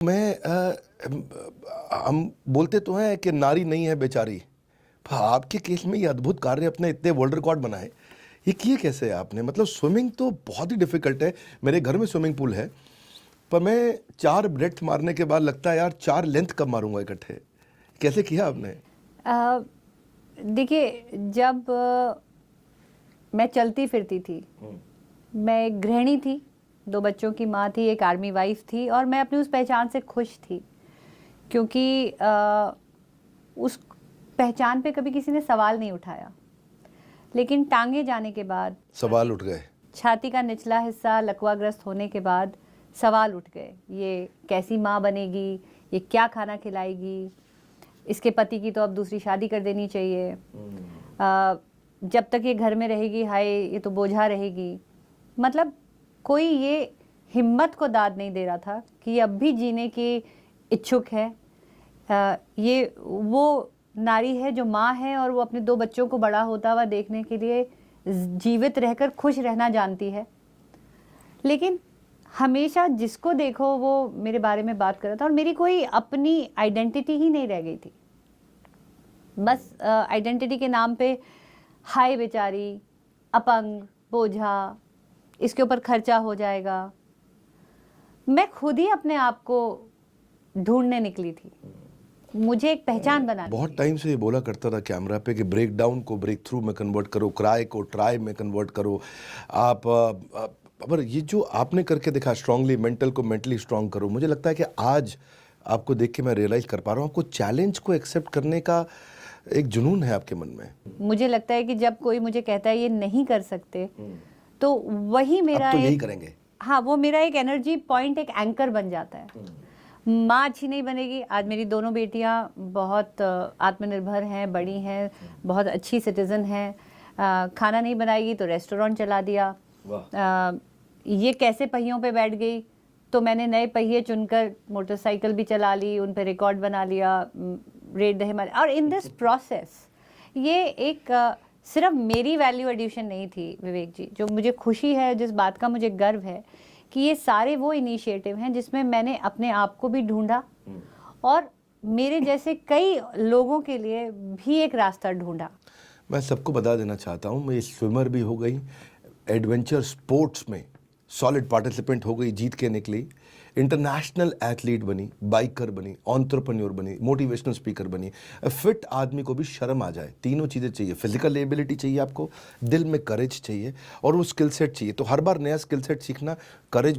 हम बोलते तो हैं कि नारी नहीं है बेचारी, पर आपके केस में ये अद्भुत कार्य अपने इतने वर्ल्ड रिकॉर्ड बनाए, ये किए कैसे आपने? मतलब स्विमिंग तो बहुत ही डिफिकल्ट है। मेरे घर में स्विमिंग पूल है, पर मैं 4 ब्रेथ मारने के बाद लगता है यार 4 लेंथ कब मारूंगा इकट्ठे। कैसे किया आपने? देखिए, जब मैं चलती फिरती थी, मैं एक गृहिणी थी, 2 बच्चों की माँ थी, एक आर्मी वाइफ थी, और मैं अपनी उस पहचान से खुश थी, क्योंकि उस पहचान पे कभी किसी ने सवाल नहीं उठाया। लेकिन टांगे जाने के बाद सवाल उठ गए। छाती का निचला हिस्सा लकवाग्रस्त होने के बाद सवाल उठ गए। ये कैसी माँ बनेगी, ये क्या खाना खिलाएगी, इसके पति की तो अब दूसरी शादी कर देनी चाहिए, जब तक ये घर में रहेगी हाय ये तो बोझा रहेगी। मतलब कोई ये हिम्मत को दाद नहीं दे रहा था कि अब भी जीने की इच्छुक है। ये वो नारी है जो माँ है और वो अपने 2 बच्चों को बड़ा होता हुआ देखने के लिए जीवित रहकर खुश रहना जानती है। लेकिन हमेशा जिसको देखो वो मेरे बारे में बात कर रहा था, और मेरी कोई अपनी आइडेंटिटी ही नहीं रह गई थी। बस आइडेंटिटी के नाम पे हाय बेचारी, अपंग, बोझा, इसके ऊपर खर्चा हो जाएगा। मैं खुद ही अपने आप को ढूंढने निकली थी, मुझे एक पहचान बनानी बहुत थी। टाइम से ये बोला करता था कैमरा पे कि ब्रेक डाउन को ब्रेक थ्रू में कन्वर्ट करो, क्राई को ट्राई में कन्वर्ट करो। आप पर ये जो आपने करके देखा, स्ट्रांगली मेंटल को मेंटली स्ट्रांग करो, मुझे लगता है कि आज आपको देख के मैं रियलाइज कर पा रहा हूँ आपको चैलेंज को एक्सेप्ट करने का एक जुनून है आपके मन में। मुझे लगता है कि जब कोई मुझे कहता है ये नहीं कर सकते, तो वही मेरा अब तो यही एक, करेंगे। हाँ, वो मेरा एक एनर्जी पॉइंट, एक एंकर बन जाता है। माँ अच्छी नहीं बनेगी। आज मेरी दोनों बेटियाँ बहुत आत्मनिर्भर हैं, बड़ी हैं, बहुत अच्छी सिटीजन हैं। खाना नहीं बनाएगी तो रेस्टोरेंट चला दिया। ये कैसे पहियों पे बैठ गई, तो मैंने नए पहिए चुनकर मोटरसाइकिल भी चला ली, उन पे रिकॉर्ड बना लिया, रेट द हिमालय। और इन दिस प्रोसेस ये एक सिर्फ मेरी वैल्यू एडिशन नहीं थी विवेक जी। जो मुझे खुशी है, जिस बात का मुझे गर्व है कि ये सारे वो इनिशिएटिव हैं जिसमें मैंने अपने आप को भी ढूंढा और मेरे जैसे कई लोगों के लिए भी एक रास्ता ढूंढा। मैं सबको बता देना चाहता हूँ, मैं स्विमर भी हो गई, एडवेंचर स्पोर्ट्स में सॉलिड पार्टिसिपेंट हो गई, जीत के निकली, इंटरनेशनल एथलीट बनी, बाइकर बनी, एंटरप्रेन्योर बनी, मोटिवेशनल स्पीकर बनी। फिट आदमी को भी शर्म आ जाए, तीनों चीज़ें चाहिए। फिजिकल एबिलिटी चाहिए आपको, दिल में करेज चाहिए, और वो स्किल सेट चाहिए। तो हर बार नया स्किल सेट सीखना, करेज